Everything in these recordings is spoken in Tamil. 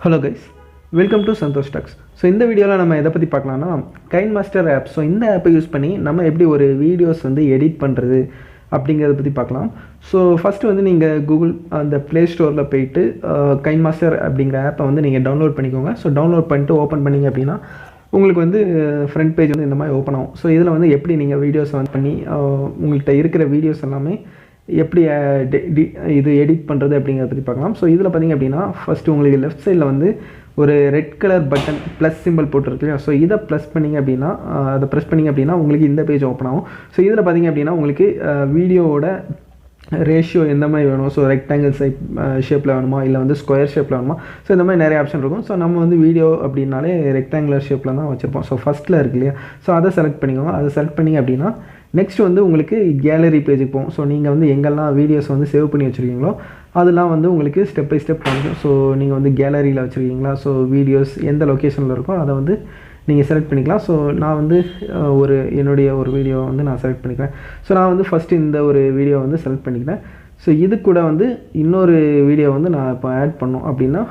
Hello guys, welcome to Santosh Talks. So இந்த வீடியோல நம்ம எதை பத்தி பார்க்கலாம்னா Kinemaster app. So இந்த ஆப்பை யூஸ் பண்ணி நம்ம எப்படி ஒரு வீடியோஸ் வந்து எடிட் பண்றது அப்படிங்கறத பத்தி பார்க்கலாம். So ஃபர்ஸ்ட் வந்து நீங்க Google அந்த Play Storeல போய்ட்டு Kinemaster அப்படிங்கற ஆப்பை வந்து நீங்க டவுன்லோட் பண்ணிக்கோங்க. So டவுன்லோட் பண்ணிட்டு ஓபன் பண்ணீங்க அப்படினா உங்களுக்கு வந்து ஃப்ரண்ட் பேஜ் வந்து இந்த மாதிரி ஓபன் ஆகும். So இதுல வந்து எப்படி நீங்க வீடியோஸ் வந்து பண்ணி உங்கள்ட்ட இருக்கிற வீடியோஸ் எல்லாமே எப்படி இது எடிட் பண்றது அப்படிங்கறத பத்தி பார்க்கலாம். சோ இதுல பாத்தீங்க அப்படினா ஃபர்ஸ்ட் உங்களுக்கு லெஃப்ட் சைடுல வந்து ஒரு red colour button plus symbol போட்டுருக்கு. சோ இத பிரஸ் பண்ணீங்க அப்படினா அத பிரஸ் பண்ணீங்க அப்படினா உங்களுக்கு இந்த பேஜ் ஓபன் ஆகும். சோ இதுல பாத்தீங்க அப்படினா உங்களுக்கு வீடியோவோட ரேஷியோ எந்த மாதிரி வேணும், ஸோ ரெக்டாங்கிள் ஷேப்பில் வேணுமா இல்லை வந்து ஸ்கொயர் ஷேப்பில் வேணுமா, ஸோ இந்த மாதிரி நிறைய ஆப்ஷன் இருக்கும். ஸோ நம்ம வந்து வீடியோ அப்படின்னாலே ரெக்டாங்குலர் ஷேப்பில் தான் வச்சுருப்போம். ஸோ ஃபஸ்ட்டில் இருக்கு இல்லையா, ஸோ அதை செலக்ட் பண்ணிக்கோங்க. அதை செலக்ட் பண்ணிங்க அப்படின்னா நெக்ஸ்ட் வந்து உங்களுக்கு கேலரி பேஜுக்கு போகும். ஸோ நீங்கள் வந்து எங்கெல்லாம் வீடியோஸ் வந்து சேவ் பண்ணி வச்சுருக்கீங்களோ அதெல்லாம் வந்து உங்களுக்கு ஸ்டெப் பை ஸ்டெப் பண்ணும். ஸோ நீங்கள் வந்து கேலரியில் வச்சுருக்கீங்களா, ஸோ வீடியோஸ் எந்த லொக்கேஷனில் இருக்கோ அதை வந்து நீங்கள் செலக்ட் பண்ணிக்கலாம். ஸோ நான் வந்து என்னுடைய ஒரு வீடியோ வந்து நான் செலக்ட் பண்ணிக்கிறேன். ஸோ நான் வந்து ஃபஸ்ட்டு இந்த ஒரு வீடியோ வந்து செலக்ட் பண்ணிக்கிறேன். ஸோ இது கூட வந்து இன்னொரு வீடியோ வந்து நான் இப்போ ஆட் பண்ணோம் அப்படின்னா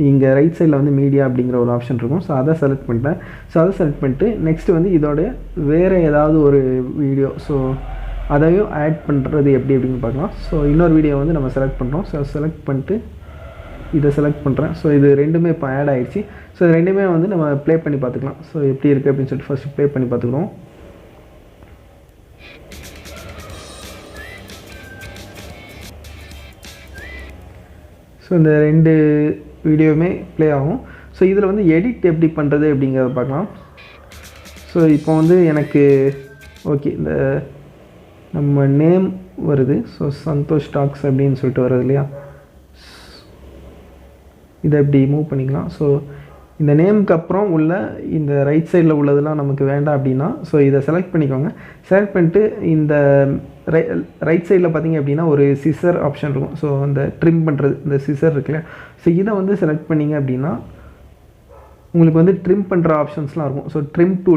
இங்கே ரைட் சைடில் வந்து மீடியா அப்படிங்கிற ஒரு ஆப்ஷன் இருக்கும். ஸோ அதை செலக்ட் பண்ணிட்டேன். ஸோ அதை செலக்ட் பண்ணிட்டு நெக்ஸ்ட் வந்து இதோட வேறு ஏதாவது ஒரு வீடியோ, ஸோ அதையும் ஆட் பண்ணுறது எப்படி அப்படின்னு பார்க்கலாம். ஸோ இன்னொரு வீடியோ வந்து நம்ம செலக்ட் பண்ணுறோம். ஸோ செலக்ட் பண்ணிட்டு இதை செலக்ட் பண்ணுறேன். ஸோ இது ரெண்டுமே இப்போ ஆட் ஆகிடுச்சு. ஸோ இது ரெண்டுமே வந்து நம்ம ப்ளே பண்ணி பார்த்துக்கலாம். ஸோ எப்படி இருக்குது அப்படின்னு சொல்லிட்டு ஃபஸ்ட்டு ப்ளே பண்ணி பார்த்துக்குறோம். ஸோ இந்த ரெண்டு வீடியோவுமே ப்ளே ஆகும். ஸோ இதில் வந்து எடிட் எப்படி பண்ணுறது அப்படிங்கிறத பார்க்கலாம். ஸோ இப்போ வந்து எனக்கு ஓகே இந்த நம்ம நேம் வருது. ஸோ சந்தோஷ் டாக்ஸ் அப்படின்னு சொல்லிட்டு வருது இல்லையா, இதை எப்படி மூவ் பண்ணிக்கலாம். ஸோ இந்த நேமுக்கு அப்புறம் உள்ள இந்த ரைட் சைடில் உள்ளதெல்லாம் நமக்கு வேண்டாம் அப்படின்னா ஸோ இதை செலக்ட் பண்ணிக்கோங்க. செலக்ட் பண்ணிட்டு இந்த ரைட் சைடில் பார்த்தீங்க அப்படின்னா ஒரு சிசர் ஆப்ஷன் இருக்கும். ஸோ அந்த ட்ரிம் பண்ணுறது இந்த சிசர் இருக்குல்ல, ஸோ இதை வந்து செலக்ட் பண்ணிங்க அப்படின்னா உங்களுக்கு வந்து ட்ரிம் பண்ணுற ஆப்ஷன்ஸ்லாம் இருக்கும். ஸோ ட்ரிம் டு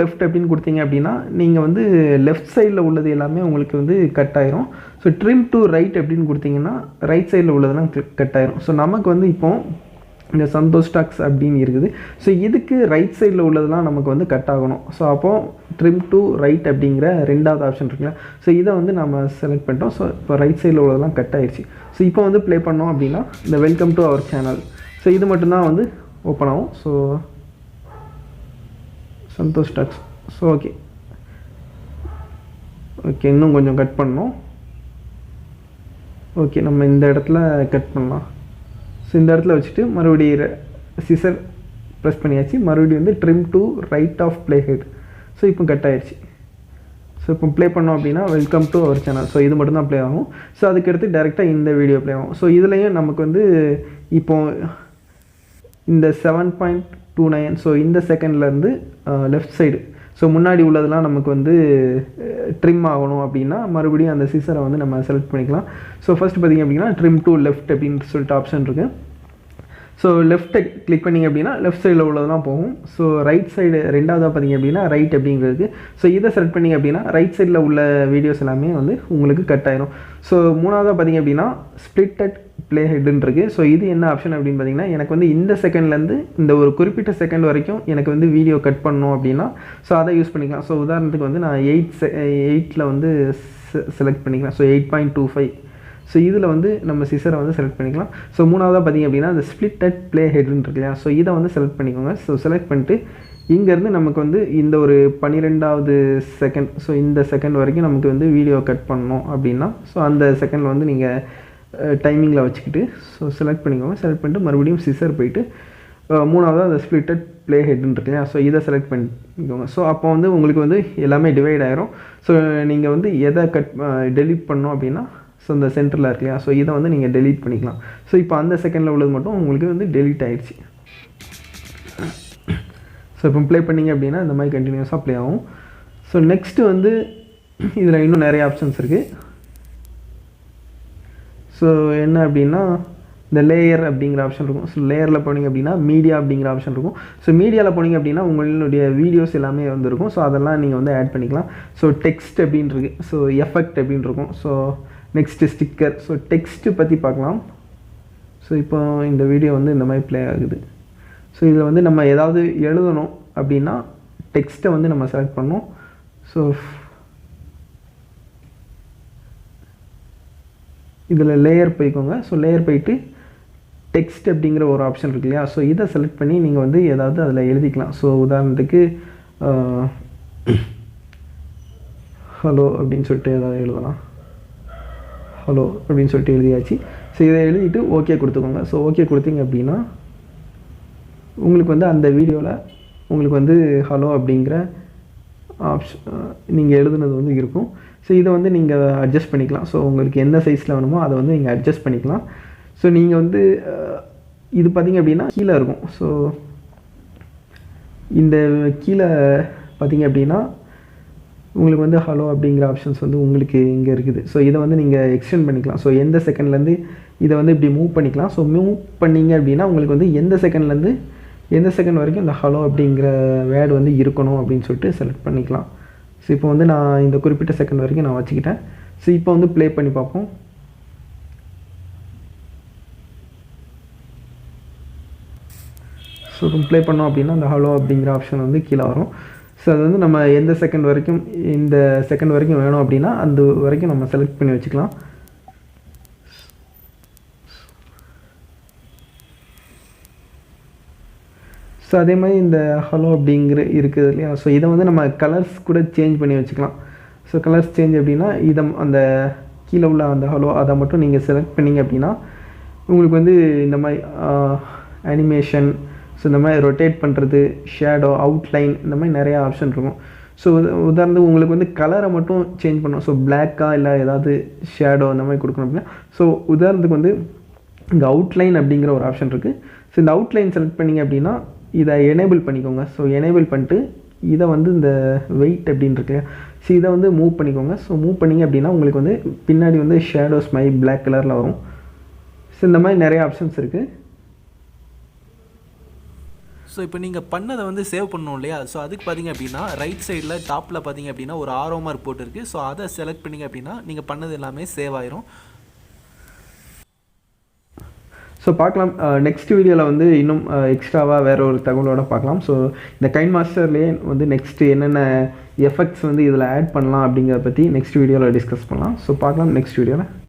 லெஃப்ட் அப்படின்னு கொடுத்தீங்க அப்படின்னா நீங்கள் வந்து லெஃப்ட் சைடில் உள்ளது எல்லாமே உங்களுக்கு வந்து கட் ஆயிரும். ஸோ ட்ரிம் டு ரைட் அப்படின்னு கொடுத்தீங்கன்னா ரைட் சைடில் உள்ளதெல்லாம் கட் ஆயிரும். ஸோ நமக்கு வந்து இப்போ இந்த சந்தோஷ் டாக்ஸ் அப்படின்னு இருக்குது. ஸோ இதுக்கு ரைட் சைடில் உள்ளதெல்லாம் நமக்கு வந்து கட் ஆகணும். ஸோ அப்போது ட்ரிம் டு ரைட் அப்படிங்கிற ரெண்டாவது ஆப்ஷன் இருக்குல்ல, ஸோ இதை வந்து நம்ம செலக்ட் பண்ணிட்டோம். ஸோ இப்போ ரைட் சைடில் உள்ளதெல்லாம் கட் ஆயிடுச்சு. ஸோ இப்போ வந்து ப்ளே பண்ணோம் அப்படின்னா இந்த welcome to our channel, so இது மட்டும்தான் வந்து ஓப்பன் ஆகும். So Santhosh talks. So okay இன்னும் கொஞ்சம் கட் பண்ணணும். ஓகே நம்ம இந்த இடத்துல கட் பண்ணலாம். ஸோ இந்த இடத்துல வச்சுட்டு மறுபடியும் சிசர் ப்ரெஸ் பண்ணியாச்சு. மறுபடியும் வந்து trim to right of play head. So இப்போ கட் ஆகிடுச்சு. ஸோ இப்போ ப்ளே பண்ணோம் அப்படின்னா welcome to our channel. So இது மட்டும் தான் ப்ளே ஆகும். ஸோ அதுக்கடுத்து டேரெக்டாக இந்த வீடியோ ப்ளே ஆகும். ஸோ இதுலேயும் நமக்கு வந்து இப்போது இந்த 7.29 ஸோ இந்த செகண்ட்லேருந்து லெஃப்ட் சைடு ஸோ முன்னாடி உள்ளதெல்லாம் நமக்கு வந்து ட்ரிம் ஆகணும் அப்படின்னா மறுபடியும் அந்த சிசரை வந்து நம்ம செலக்ட் பண்ணிக்கலாம். ஸோ ஃபஸ்ட்டு பார்த்திங்க அப்படின்னா ட்ரிம் டு லெஃப்ட் அப்படின்னு சொல்லிட்டு ஆப்ஷன் இருக்குது. ஸோ லெஃப்ட்டை கிளிக் பண்ணிங்க அப்படின்னா லெஃப்ட் சைடில் உள்ளதெல்லாம் போகும். ஸோ ரைட் சைடு ரெண்டாவதாக பார்த்திங்க அப்படின்னா ரைட் அப்படிங்கிறது. ஸோ இதை செலக்ட் பண்ணிங்க அப்படின்னா ரைட் சைடில் உள்ள வீடியோஸ் எல்லாமே வந்து உங்களுக்கு கட் ஆயிரும். ஸோ மூணாவதாக பார்த்திங்க அப்படின்னா ஸ்ப்ளிட் அட் ப்ளே ஹெட்டுன்னு இருக்குது. ஸோ இது என்ன ஆப்ஷன் அப்படின்னு பார்த்தீங்கன்னா எனக்கு வந்து இந்த செகண்ட்லேருந்து இந்த ஒரு குறிப்பிட்ட செகண்ட் வரைக்கும் எனக்கு வந்து வீடியோ கட் பண்ணணும் அப்படின்னா ஸோ அதை யூஸ் பண்ணிக்கலாம். ஸோ உதாரணத்துக்கு வந்து நான் 8ல் வந்து செலக்ட் பண்ணிக்கலாம். ஸோ 8.25 ஸோ இதில் வந்து நம்ம சிசரை வந்து செலக்ட் பண்ணிக்கலாம். ஸோ மூணாவதாக பார்த்திங்க அப்படின்னா அந்த ஸ்ப்ளிட் அட் ப்ளே ஹெட்னு இருக்கு இல்லையா, ஸோ இதை வந்து செலக்ட் பண்ணிக்கோங்க. ஸோ செலக்ட் பண்ணிட்டு இங்கேருந்து நமக்கு வந்து இந்த ஒரு 12வது செகண்ட், ஸோ இந்த செகண்ட் வரைக்கும் நமக்கு வந்து வீடியோ கட் பண்ணணும் அப்படின்னா ஸோ அந்த செகண்டில் வந்து நீங்கள் டைமிங்கில் வச்சுக்கிட்டு ஸோ செலக்ட் பண்ணிக்கோங்க. செலக்ட் பண்ணிட்டு மறுபடியும் சிசர் போயிட்டு மூணாவதாக அந்த ஸ்ப்ளிட் அட் ப்ளே ஹெட்னு இருக்கு இல்லையா, ஸோ இதை செலக்ட் பண்ணிக்கோங்க. ஸோ அப்போ வந்து உங்களுக்கு வந்து எல்லாமே டிவைட் ஆயிரும். ஸோ நீங்கள் வந்து எதை டெலீட் பண்ணணும் அப்படின்னா ஸோ இந்த சென்டரில் இருக்கு இல்லையா, ஸோ இதை வந்து நீங்கள் டெலீட் பண்ணிக்கலாம். ஸோ இப்போ அந்த செகண்டில் உள்ளது மட்டும் உங்களுக்கு வந்து டெலீட் ஆகிடுச்சு. ஸோ இப்போ ப்ளே பண்ணிங்க அப்படின்னா இந்த மாதிரி கண்டினியூஸாக ப்ளே ஆகும். ஸோ நெக்ஸ்ட்டு வந்து இதில் இன்னும் நிறைய ஆப்ஷன்ஸ் இருக்குது. ஸோ என்ன அப்படின்னா இந்த லேயர் அப்படிங்கிற ஆப்ஷன் இருக்கும். ஸோ லேயரில் போனீங்க அப்படின்னா மீடியா அப்படிங்கிற ஆப்ஷன் இருக்கும். ஸோ மீடியாவில் போனீங்க அப்படின்னா உங்களுடைய வீடியோஸ் எல்லாமே வந்துருக்கும். ஸோ அதெல்லாம் நீங்கள் வந்து ஆட் பண்ணிக்கலாம். ஸோ டெக்ஸ்ட் அப்படின்னு இருக்குது. ஸோ எஃபெக்ட் அப்படின்னு இருக்கும். So next sticker. So text பற்றி பார்க்கலாம். ஸோ இப்போ இந்த வீடியோ வந்து இந்த மாதிரி ப்ளே ஆகுது. ஸோ இதில் வந்து நம்ம ஏதாவது எழுதணும் அப்படின்னா டெக்ஸ்ட்டை வந்து நம்ம செலக்ட் பண்ணணும். ஸோ இதில் லேயர் போய்க்கோங்க. ஸோ லேயர் போயிட்டு டெக்ஸ்ட் அப்படிங்கிற ஒரு ஆப்ஷன் இருக்கு இல்லையா, ஸோ இதை செலக்ட் பண்ணி நீங்கள் வந்து ஏதாவது அதில் எழுதிக்கலாம். ஸோ உதாரணத்துக்கு ஹலோ அப்படின்னு சொல்லிட்டு ஏதாவது எழுதலாம். ஹலோ அப்படின்னு சொல்லிட்டு எழுதியாச்சு. ஸோ இதை எழுதிட்டு ஓகே கொடுத்துக்கோங்க. ஸோ ஓகே கொடுத்தீங்க அப்படின்னா உங்களுக்கு வந்து அந்த வீடியோவில் உங்களுக்கு வந்து ஹலோ அப்படிங்கிற ஆப்ஷன் நீங்கள் எழுதுனது வந்து இருக்கும். ஸோ இதை வந்து நீங்கள் அட்ஜஸ்ட் பண்ணிக்கலாம். ஸோ உங்களுக்கு எந்த சைஸில் வேணுமோ அதை வந்து நீங்கள் அட்ஜஸ்ட் பண்ணிக்கலாம். ஸோ நீங்கள் வந்து இது பார்த்திங்க அப்படின்னா கீழே இருக்கும். ஸோ இந்த கீழே பார்த்திங்க அப்படின்னா உங்களுக்கு வந்து ஹலோ அப்படிங்கிற ஆப்ஷன்ஸ் வந்து உங்களுக்கு இங்கே இருக்குது. ஸோ இதை வந்து நீங்கள் எக்ஸ்டெண்ட் பண்ணிக்கலாம். ஸோ எந்த செகண்ட்லேருந்து இதை வந்து இப்படி மூவ் பண்ணிக்கலாம். ஸோ மூவ் பண்ணிங்க அப்படின்னா உங்களுக்கு வந்து எந்த செகண்ட்லேருந்து எந்த செகண்ட் வரைக்கும் இந்த ஹலோ அப்படிங்கிற வேர்டு வந்து இருக்கணும் அப்படின்னு சொல்லிட்டு செலக்ட் பண்ணிக்கலாம். ஸோ இப்போ வந்து நான் இந்த குறிப்பிட்ட செகண்ட் வரைக்கும் நான் வச்சுக்கிட்டேன். ஸோ இப்போ வந்து ப்ளே பண்ணி பார்ப்போம். ஸோ ப்ளே பண்ணோம் அப்படின்னா அந்த ஹலோ அப்படிங்கிற ஆப்ஷன் வந்து கீழே வரும். ஸோ அது வந்து நம்ம எந்த செகண்ட் வரைக்கும் இந்த செகண்ட் வரைக்கும் வேணும் அப்படின்னா அந்த வரைக்கும் நம்ம செலக்ட் பண்ணி வச்சுக்கலாம். ஸோ அதே மாதிரி இந்த ஹலோ அப்படிங்கிற இருக்குது இல்லையா, ஸோ இதை வந்து நம்ம கலர்ஸ் கூட சேஞ்ச் பண்ணி வச்சுக்கலாம். ஸோ கலர்ஸ் சேஞ்ச் அப்படின்னா இதை அந்த கீழே உள்ள அந்த ஹலோ அதை மட்டும் நீங்கள் செலக்ட் பண்ணிங்க அப்படின்னா உங்களுக்கு வந்து இந்த மாதிரி அனிமேஷன், ஸோ இந்த மாதிரி ரொட்டேட் பண்ணுறது, ஷேடோ, அவுட்லைன், இந்த மாதிரி நிறையா ஆப்ஷன் இருக்கும். ஸோ உதாரணத்துக்கு உங்களுக்கு வந்து கலரை மட்டும் சேஞ்ச் பண்ணணும். ஸோ பிளாக்காக இல்லை ஏதாவது ஷேடோ அந்த மாதிரி கொடுக்கணும் அப்படின்னா ஸோ உதாரணத்துக்கு வந்து இங்கே அவுட்லைன் அப்படிங்கிற ஒரு ஆப்ஷன் இருக்குது. ஸோ இந்த அவுட்லைன் செலக்ட் பண்ணிங்க அப்படின்னா இதை எனேபிள் பண்ணிக்கோங்க. ஸோ எனேபிள் பண்ணிட்டு இதை வந்து இந்த வெயிட் அப்படின்னு இருக்கு, ஸோ இதை வந்து மூவ் பண்ணிக்கோங்க. ஸோ மூவ் பண்ணிங்க அப்படின்னா உங்களுக்கு வந்து பின்னாடி வந்து ஷேடோஸ் மாதிரி பிளாக் கலரில் வரும். ஸோ இந்த மாதிரி நிறைய ஆப்ஷன்ஸ் இருக்குது. ஸோ இப்போ நீங்கள் பண்ணதை வந்து சேவ் பண்ணணும் இல்லையா, ஸோ அதுக்கு பார்த்தீங்க அப்படின்னா ரைட் சைடில் டாப்பில் பார்த்தீங்க அப்படின்னா ஒரு ஆரோ மார்க் போட்டுருக்கு. ஸோ அதை செலக்ட் பண்ணிங்க அப்படின்னா நீங்கள் பண்ணது எல்லாமே சேவ் ஆயிரும். ஸோ பார்க்கலாம். நெக்ஸ்ட் வீடியோவில் வந்து இன்னும் எக்ஸ்ட்ராவாக வேறு ஒரு தகவலோடு பார்க்கலாம். ஸோ இந்த கைன்மாஸ்டர்லேயே வந்து நெக்ஸ்ட்டு என்னென்ன எஃபெக்ட்ஸ் வந்து இதில் ஆட் பண்ணலாம் அப்படிங்கிறத பற்றி நெக்ஸ்ட் வீடியோவில் டிஸ்கஸ் பண்ணலாம். ஸோ பார்க்கலாம் நெக்ஸ்ட் வீடியோவில்.